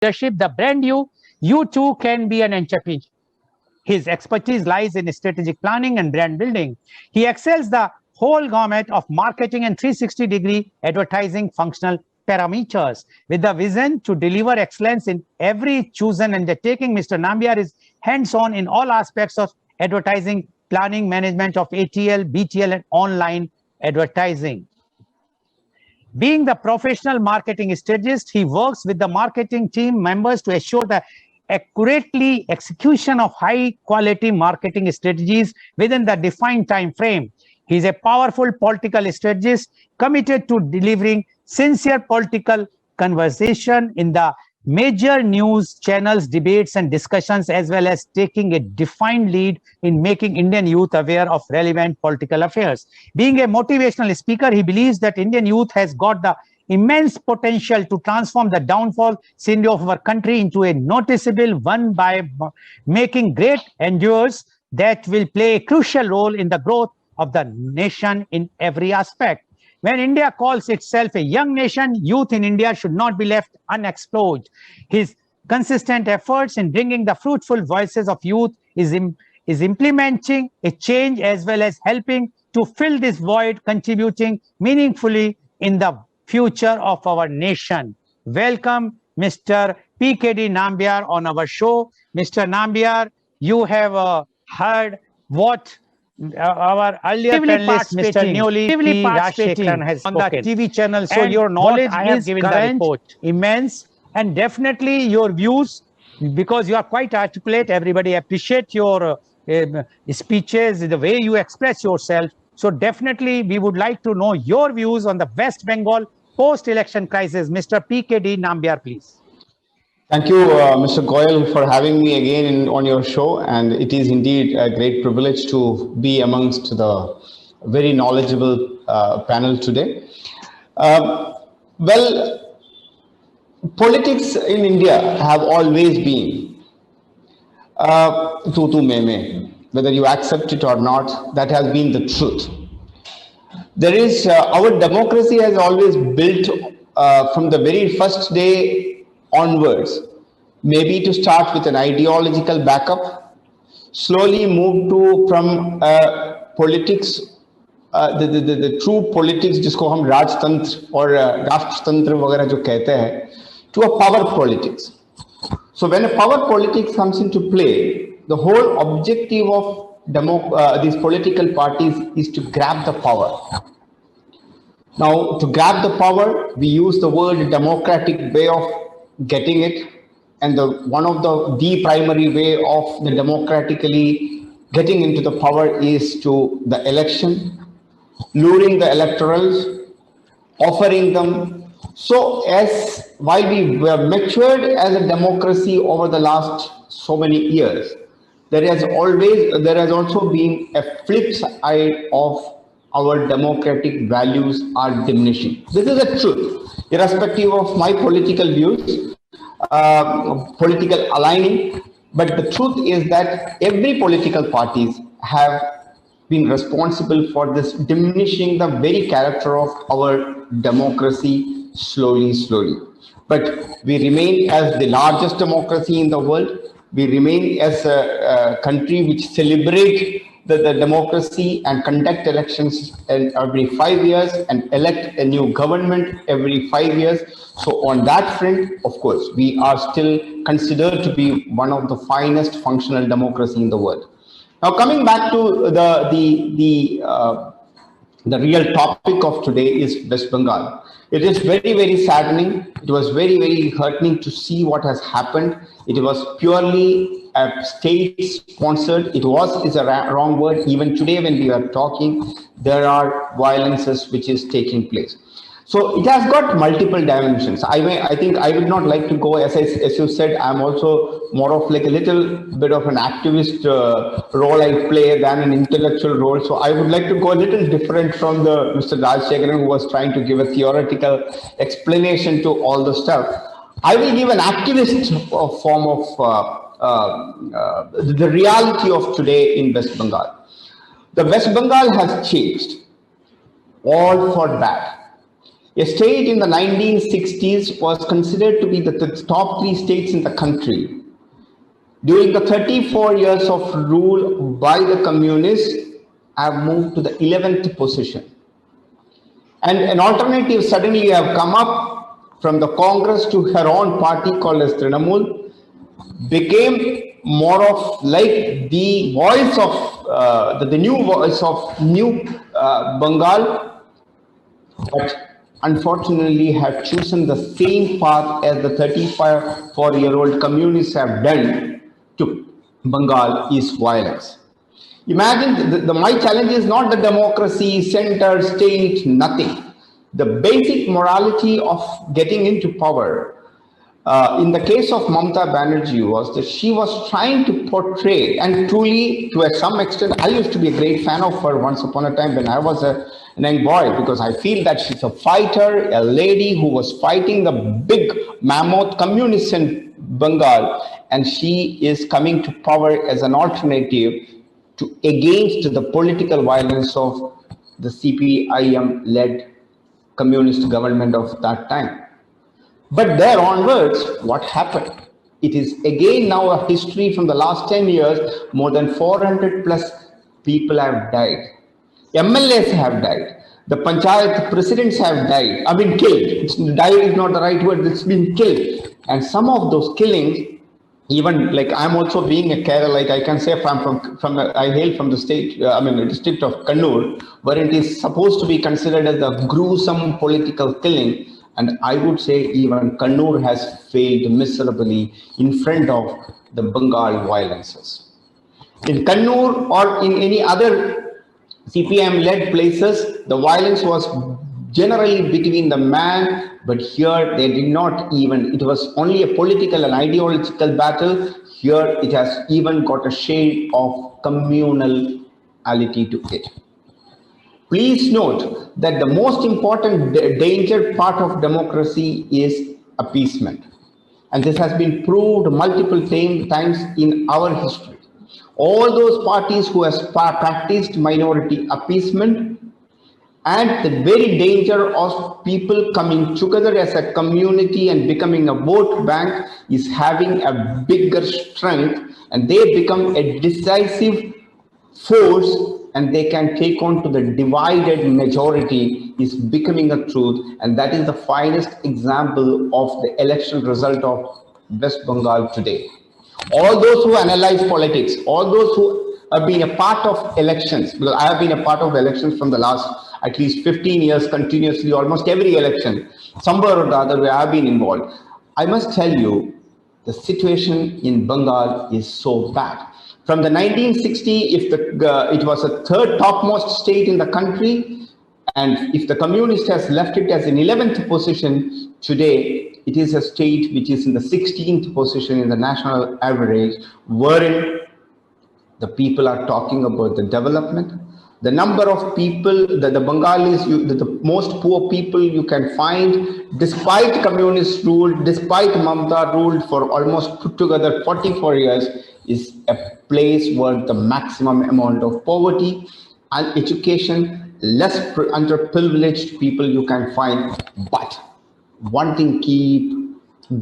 leadership, the brand you too can be an entrepreneur. His expertise lies in strategic planning and brand building. He excels the whole gamut of marketing and 360-degree advertising functional parameters. With the vision to deliver excellence in every chosen undertaking, Mr. Nambiar is hands-on in all aspects of advertising, planning, management of ATL, BTL, and online advertising. Being the professional marketing strategist, he works with the marketing team members to assure the accurately execution of high quality marketing strategies within the defined time frame. He is a powerful political strategist committed to delivering sincere political conversation in the major news channels, debates, and discussions, as well as taking a defined lead in making Indian youth aware of relevant political affairs. Being a motivational speaker, he believes that Indian youth has got the immense potential to transform the downfall scenario of our country into a noticeable one by making great endeavors that will play a crucial role in the growth of the nation in every aspect. When India calls itself a young nation, youth in India should not be left unexplored. His consistent efforts in bringing the fruitful voices of youth is implementing a change as well as helping to fill this void, contributing meaningfully in the future of our nation. Welcome, Mr. PKD Nambiar on our show. Mr. Nambiar, you have heard what our earlier panelist, Mr. Neoli P. Rajshekharan, has on the TV channel. So your knowledge is current, immense, and definitely your views, because you are quite articulate. Everybody appreciate your speeches, the way you express yourself. So definitely we would like to know your views on the West Bengal post-election crisis. Mr. PKD Nambiar, please. Thank you, Mr. Goyal, for having me again on your show. And it is indeed a great privilege to be amongst the very knowledgeable panel today. Well, politics in India have always been tu me. Whether you accept it or not, that has been the truth. There is, our democracy has always built from the very first day onwards, maybe to start with an ideological backup, slowly move to from politics, the true politics, जिसको हम राजतंत्र और राष्ट्रतंत्र वगैरह जो कहते हैं, to a power politics. So when a power politics comes into play, the whole objective of these political parties is to grab the power. Now, to grab the power, we use the word democratic way of getting it, and one of the primary way of the democratically getting into the power is to the election, luring the electorals, offering them. So as while we were matured as a democracy over the last so many years, there has also been a flip side of our democratic values are diminishing. This is a truth, irrespective of my political views, political aligning. But the truth is that every political parties have been responsible for this diminishing the very character of our democracy slowly. But we remain as the largest democracy in the world. We remain as a country which celebrate the democracy and conduct elections every 5 years and elect a new government every 5 years. So on that front, of course, we are still considered to be one of the finest functional democracy in the world. Now, coming back to the real topic of today is West Bengal. It is very, very saddening. It was very, very heartening to see what has happened. It was purely state-sponsored. It is a wrong word. Even today when we are talking, there are violences which is taking place. So it has got multiple dimensions. I think I would not like to go, as you said, I'm also more of like a little bit of an activist role I play than an intellectual role. So I would like to go a little different from the Mr. Rajshekharan, who was trying to give a theoretical explanation to all the stuff. I will give an activist form of the reality of today in West Bengal. The West Bengal has changed, all for bad. A state in the 1960s was considered to be the top three states in the country. During the 34 years of rule by the communists, have moved to the 11th position. And an alternative suddenly have come up from the Congress to her own party called as Trinamool, became more of like the voice of the new voice of new Bengal, but unfortunately have chosen the same path as the 34-year-old communists have done to Bengal is violence. Imagine my challenge is not the democracy, center, state, nothing. The basic morality of getting into power. In the case of Mamata Banerjee was that she was trying to portray, and truly to some extent, I used to be a great fan of her once upon a time when I was a young boy, because I feel that she's a fighter, a lady who was fighting the big mammoth communists in Bengal, and she is coming to power as an alternative against the political violence of the CPIM-led communist government of that time. But there onwards, what happened? It is again now a history from the last 10 years, more than 400 plus people have died. MLAs have died. The panchayat presidents have died. I mean, killed. Died is not the right word, it's been killed. And some of those killings, even like I'm also being a Kerala, I can say I hail from the state, the district of Kannur, where it is supposed to be considered as a gruesome political killing. And I would say even Kannur has failed miserably in front of the Bengal violences. In Kannur or in any other CPM-led places, the violence was generally between the man, but here they did not even, it was only a political and ideological battle. Here it has even got a shade of communality to it. Please note that the most important danger part of democracy is appeasement. And this has been proved multiple times in our history. All those parties who have practiced minority appeasement, and the very danger of people coming together as a community and becoming a vote bank is having a bigger strength, and they become a decisive force, and they can take on to the divided majority is becoming a truth. And that is the finest example of the election result of West Bengal today. All those who analyze politics, all those who have been a part of elections, because I have been a part of elections from the last at least 15 years continuously, almost every election, somewhere or the other where I've been involved. I must tell you, the situation in Bengal is so bad. From the 1960, it was a third topmost state in the country, and if the communist has left it as an 11th position, today it is a state which is in the 16th position in the national average, wherein the people are talking about the development. The number of people, the Bengalis, the most poor people you can find, despite communist rule, despite Mamata rule for almost put together 44 years, is a place where the maximum amount of poverty and education, less underprivileged people you can find. But one thing keep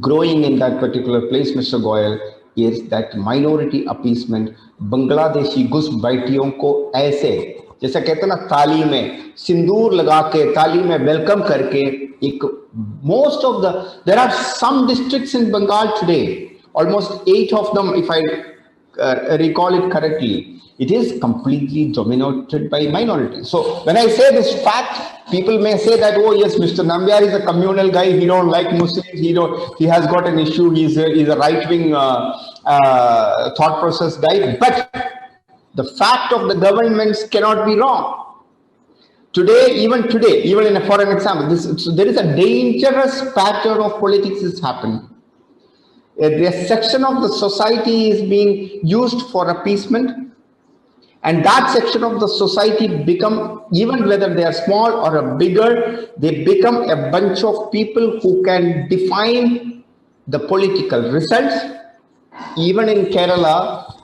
growing in that particular place, Mr. Goyal, is that minority appeasement. Bangladeshi घुस बैठियों को ऐसे जैसा कहते हैं ना ताली में सिंदूर लगा के ताली में वेलकम करके एक most of there are some districts in Bengal today, almost 8 of them if I recall it correctly, it is completely dominated by minorities. So when I say this fact, people may say that, oh yes, Mr. Nambiar is a communal guy, he don't like Muslims, he has got an issue, he's a right-wing thought process guy, but the fact of the governments cannot be wrong. Today, even for an example, there is a dangerous pattern of politics is happening. A section of the society is being used for appeasement, and that section of the society become, even whether they are small or a bigger, they become a bunch of people who can define the political results. Even in Kerala,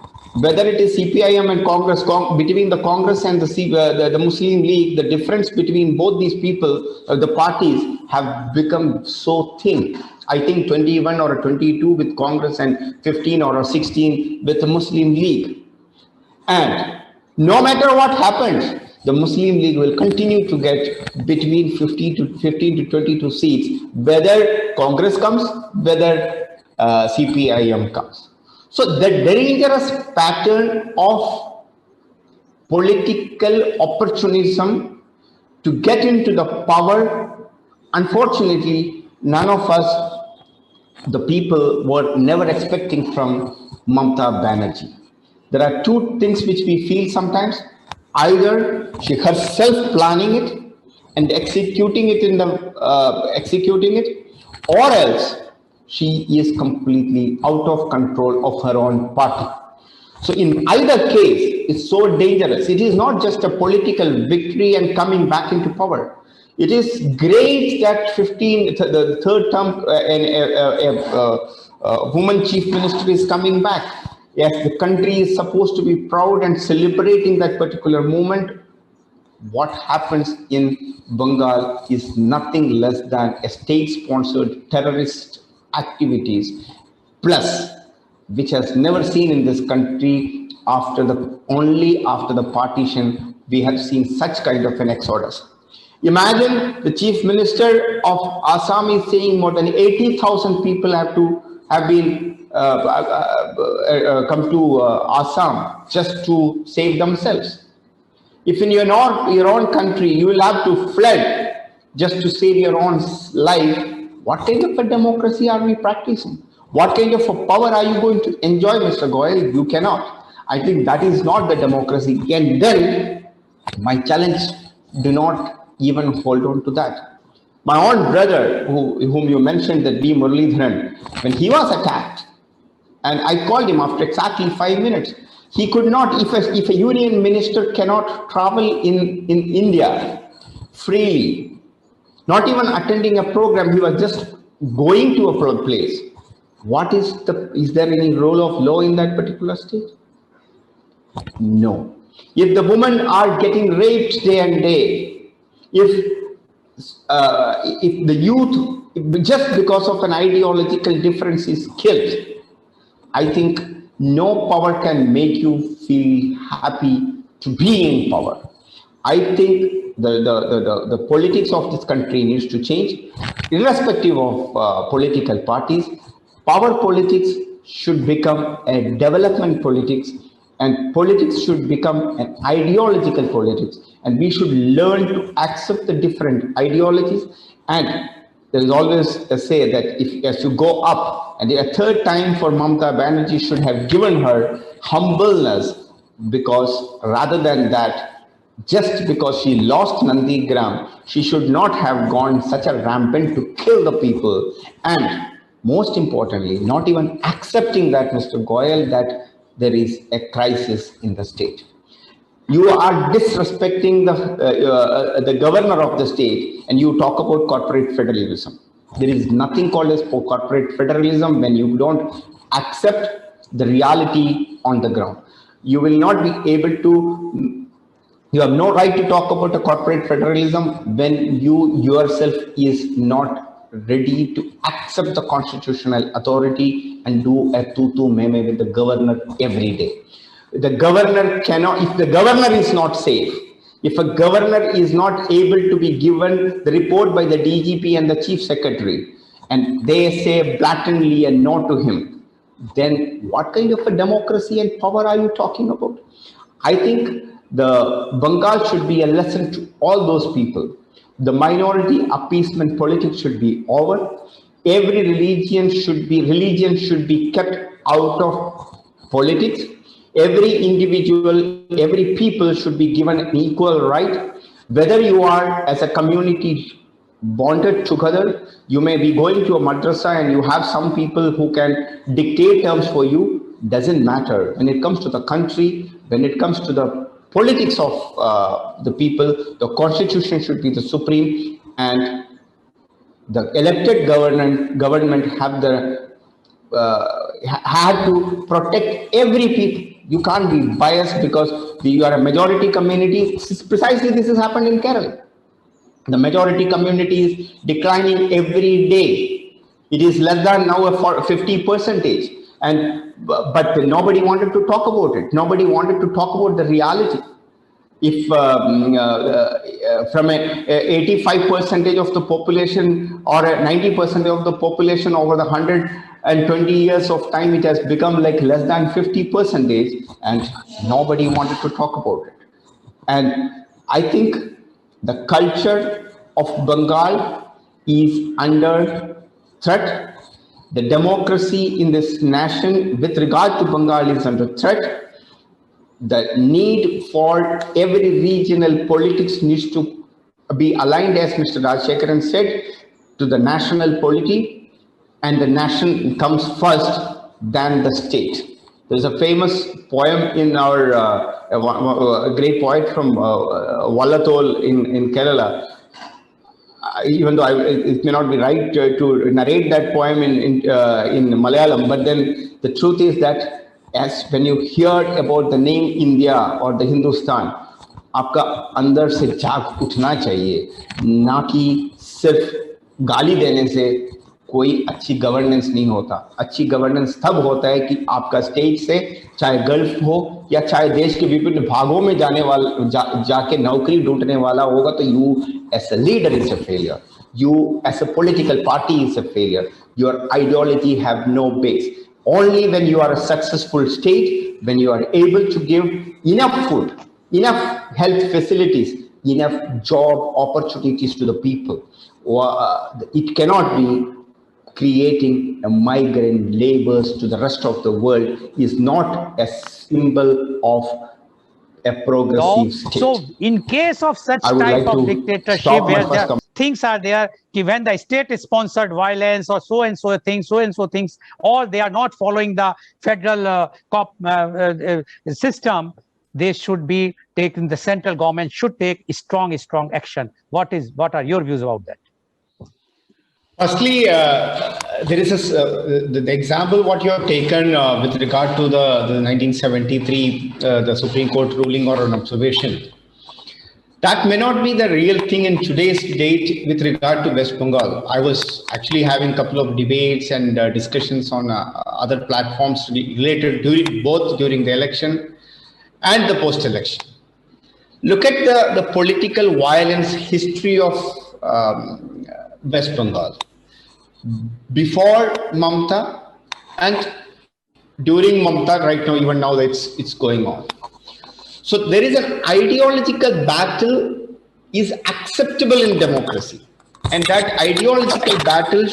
whether it is CPIM and Congress, between the Congress and the Muslim League, the difference between both these people, the parties, have become so thin. I think 21 or 22 with Congress and 15 or 16 with the Muslim League. And no matter what happens, the Muslim League will continue to get between 15 to 22 seats, whether Congress comes, whether CPIM comes. So the dangerous pattern of political opportunism to get into the power, unfortunately, none of us, the people, were never expecting from Mamata Banerjee. There are two things which we feel sometimes. Either she herself planning it and executing it, or else she is completely out of control of her own party. So in either case, it's so dangerous. It is not just a political victory and coming back into power. It is great that the third term, woman chief minister is coming back. Yes, the country is supposed to be proud and celebrating that particular moment. What happens in Bengal is nothing less than a state-sponsored terrorist activities, plus, which has never seen in this country only after the partition, we have seen such kind of an exodus. Imagine the chief minister of Assam is saying more than 80,000 people have been come to Assam just to save themselves. If in your own country you will have to fled just to save your own life, what kind of a democracy are we practicing? What kind of a power are you going to enjoy, Mr. Goyal? You cannot. I think that is not the democracy. And then my challenge, do not even hold on to that. My own brother, whom you mentioned, that B. Muralidharan, when he was attacked, and I called him after exactly 5 minutes, he could not, if a union minister cannot travel in India freely, not even attending a program, he was just going to a place. Is there any role of law in that particular state? No. If the women are getting raped day and day, if the youth, just because of an ideological difference, is killed, I think no power can make you feel happy to be in power. I think the politics of this country needs to change, irrespective of political parties. Power politics should become a development politics, and politics should become an ideological politics, and we should learn to accept the different ideologies. And there is always a say that as you go up, and a third time for Mamata Banerjee should have given her humbleness, because rather than that, just because she lost Nandigram, she should not have gone such a rampant to kill the people. And most importantly, not even accepting that, Mr. Goyal, that there is a crisis in the state. You are disrespecting the governor of the state, and you talk about corporate federalism. There is nothing called as corporate federalism when you don't accept the reality on the ground. You will not be able to, you have no right to talk about a corporate federalism when you yourself is not ready to accept the constitutional authority and do a tutu meme with the governor every day. The governor cannot, if the governor is not safe, if a governor is not able to be given the report by the DGP and the chief secretary, and they say blatantly a no to him, then what kind of a democracy and power are you talking about? I think the Bengal should be a lesson to all those people. The minority appeasement politics should be over. Every religion should be kept out of politics. Every individual, every people should be given an equal right. Whether you are as a community bonded together, you may be going to a madrasa and you have some people who can dictate terms for you, doesn't matter. When it comes to the country, when it comes to the politics of the people, the constitution should be the supreme, and the elected government have had to protect every people. You can't be biased because you are a majority community. Precisely this has happened in Kerala. The majority community is declining every day. It is less than now a 50%, and but nobody wanted to talk about it. Nobody wanted to talk about the reality. If from a 85% of the population or a 90% of the population over the 120 years of time, it has become like less than 50%, and nobody wanted to talk about it. And I think the culture of Bengal is under threat. The democracy in this nation with regard to Bengal is under threat. The need for every regional politics needs to be aligned, as Mr. Rajshekharan said, to the national polity, and the nation comes first than the state. There's a famous poem in our, a great poet from Vallatol in Kerala. Even though it may not be right to narrate that poem in Malayalam, but then the truth is that as when you hear about the name India or the Hindustan, आपका अंदर से जाग उठना चाहिए, ना कि सिर्फ गाली देने से कोई अच्छी गवर्नेंस नहीं होता. अच्छी गवर्नेंस तब होता है कि आपका स्टेट से चाहे गल्फ हो या चाहे देश के विभिन्न भागों में जाने वाला जाके नौकरी ढूंढने वाला होगा, तो you as a leader is a failure. You as a political party is a failure. Your ideology have no base. Only when you are a successful state, when you are able to give enough food, enough health facilities, enough job opportunities to the people, it cannot be creating a migrant laborers to the rest of the world is not a symbol of a progressive state. So in case of such type of dictatorship where the things are there, when the state is sponsored violence or so and so things, or they are not following the federal system, they should be taken, the central government should take strong action. What are your views about that? Firstly, there is the example what you have taken with regard to the 1973 the Supreme Court ruling or an observation. That may not be the real thing in today's date with regard to West Bengal. I was actually having a couple of debates and discussions on other platforms related during the election and the post-election. Look at the political violence history of West Bengal. Before Mamata and during Mamata, right now, even now it's going on. So there is an ideological battle is acceptable in democracy, and that ideological battle.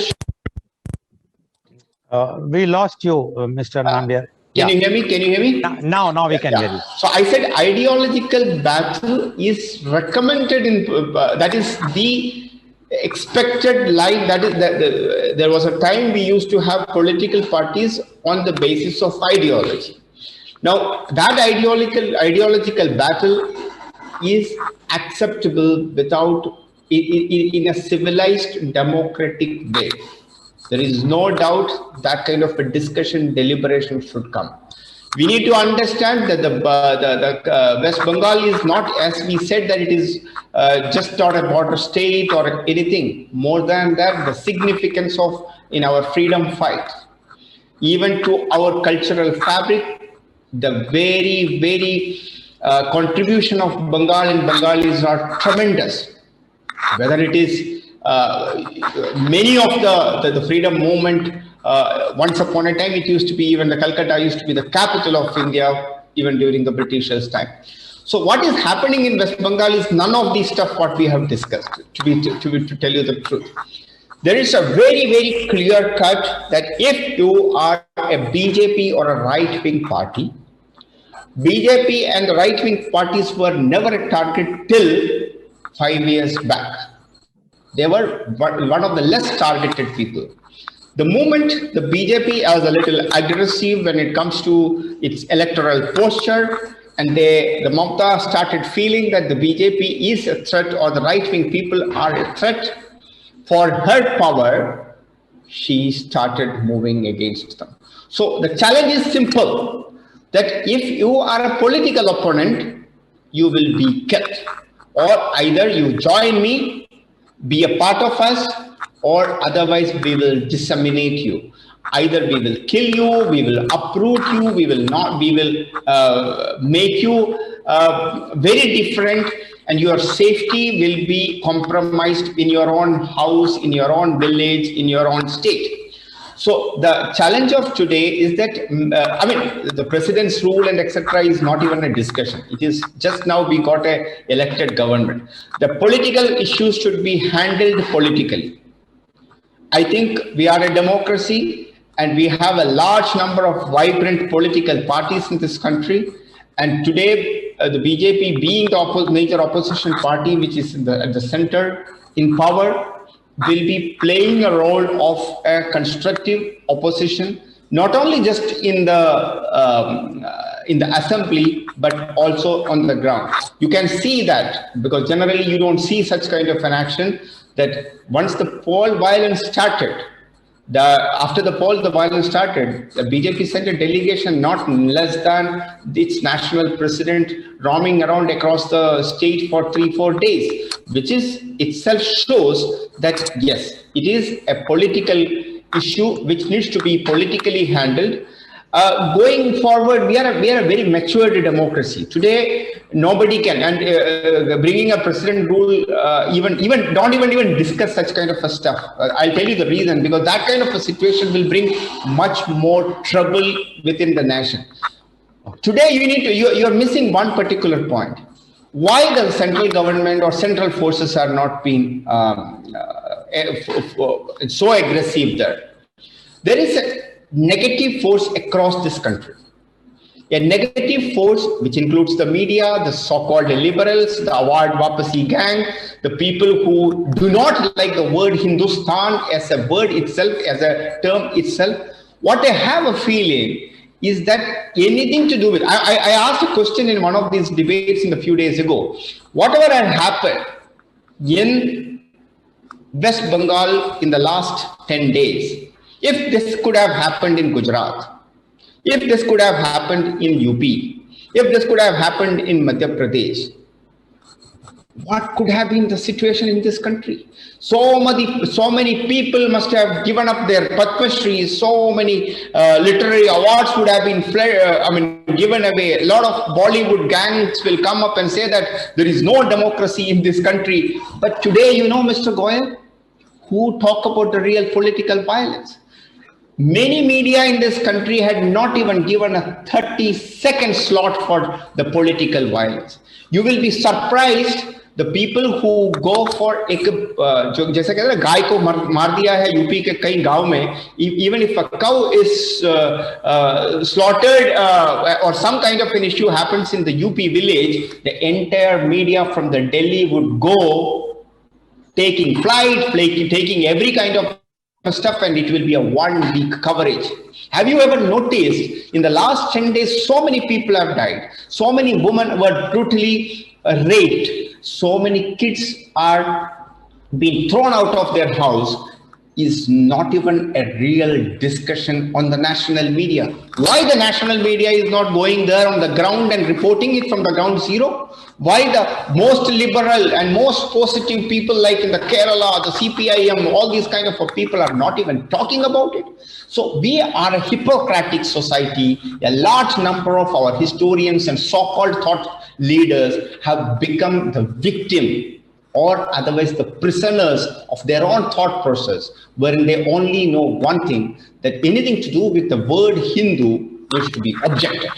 We lost you, Mr. Nambiar. Can you hear me? Can you hear me? Now we can hear you. So I said ideological battle is recommended in that is the expected line. That is that there was a time we used to have political parties on the basis of ideology. Now that ideological battle is acceptable without in a civilized democratic way. There is no doubt that kind of a discussion, deliberation should come. We need to understand that the West Bengal is not, as we said, that it is just not a border state or anything. More than that, the significance of in our freedom fight, even to our cultural fabric, the very contribution of Bengal and Bengalis are tremendous. Whether it is many of the freedom movement, once upon a time it used to be, even the Calcutta used to be the capital of India even during the Britishers' time. So what is happening in West Bengal is none of these stuff what we have discussed, to tell you the truth. There is a very clear cut that if you are a BJP or a right-wing party, BJP and the right-wing parties were never a target till 5 years back. They were one of the less targeted people. The moment the BJP was a little aggressive when it comes to its electoral posture, and the Mamata started feeling that the BJP is a threat or the right-wing people are a threat for her power, she started moving against them. So the challenge is simple. that if you are a political opponent, you will be killed. Or either you join me, be a part of us, or otherwise we will disseminate you. Either we will kill you, we will uproot you, we will not, we will make you very different, and your safety will be compromised in your own house, in your own village, in your own state. So the challenge of today is that, the president's rule and etc. is not even a discussion. It is just now we got a elected government. The political issues should be handled politically. I think we are a democracy and we have a large number of vibrant political parties in this country. And today, the BJP being the major opposition party, which is at the center in power, will be playing a role of a constructive opposition, not only just in the assembly, but also on the ground. You can see that because generally you don't see such kind of an action, that once the poll violence started, after the poll, the violence started, the BJP sent a delegation not less than its national president roaming around across the state for 3-4 days, which is itself shows that yes, it is a political issue which needs to be politically handled. Going forward, we are a very matured democracy. Today, nobody can, and bringing a president rule, even don't even discuss such kind of a stuff. I'll tell you the reason, because that kind of a situation will bring much more trouble within the nation. Today, you're missing one particular point. Why the central government or central forces are not being so aggressive there? There is a negative force across this country. A negative force which includes the media, the so-called liberals, the Awad Wapasi gang, the people who do not like the word Hindustan as a word itself, as a term itself. What I have a feeling is that anything to do with, I asked a question in one of these debates a few days ago. Whatever had happened in West Bengal in the last 10 days, if this could have happened in Gujarat, if this could have happened in UP, if this could have happened in Madhya Pradesh, what could have been the situation in this country? So many people must have given up their Padma Shri, so many literary awards would have been given away. A lot of Bollywood gangs will come up and say that there is no democracy in this country. But today, Mr. Goyal, who talk about the real political violence? Many media in this country had not even given a 30-second slot for the political violence. You will be surprised the people who go for जैसे कहते हैं गाय को मार दिया है UP के कई गांव में, even if a cow is slaughtered or some kind of an issue happens in the UP village, the entire media from the Delhi would go taking flight, taking every kind of stuff, and it will be a 1 week coverage. Have you ever noticed in the last 10 days, so many people have died, so many women were brutally raped, so many kids are being thrown out of their house? Is not even a real discussion on the national media. Why the national media is not going there on the ground and reporting it from the ground zero? Why the most liberal and most positive people like in the Kerala, the CPIM, all these kind of people are not even talking about it? So we are a Hippocratic society. A large number of our historians and so-called thought leaders have become the victim or otherwise the prisoners of their own thought process, wherein they only know one thing, that anything to do with the word Hindu needs to be objected.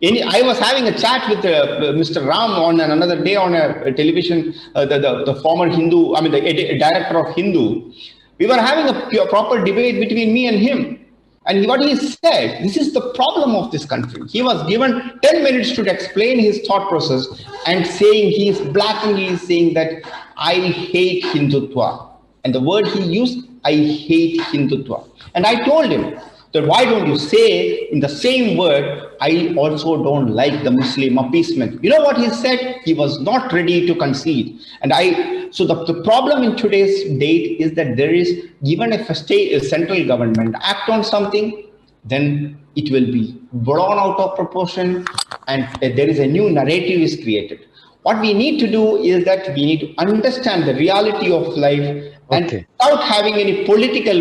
I was having a chat with Mr. Ram on another day on a television, the former Hindu, the director of Hindu. We were having a proper debate between me and him. And what he said, this is the problem of this country. He was given 10 minutes to explain his thought process and saying, he is blatantly saying that I hate Hindutva. And the word he used, I hate Hindutva. And I told him that why don't you say in the same word, I also don't like the Muslim appeasement. You know what he said? He was not ready to concede. So the problem in today's date is that there is, given if a central government act on something, then it will be blown out of proportion, and there is a new narrative is created. What we need to do is that we need to understand the reality of life, and Okay. without having any political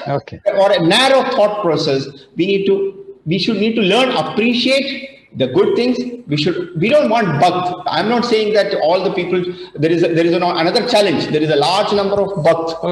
Okay. or a narrow thought process, we should need to learn, appreciate the good things. We don't want bhakt. I'm not saying that all the people, there is another challenge. There is a large number of bhakt.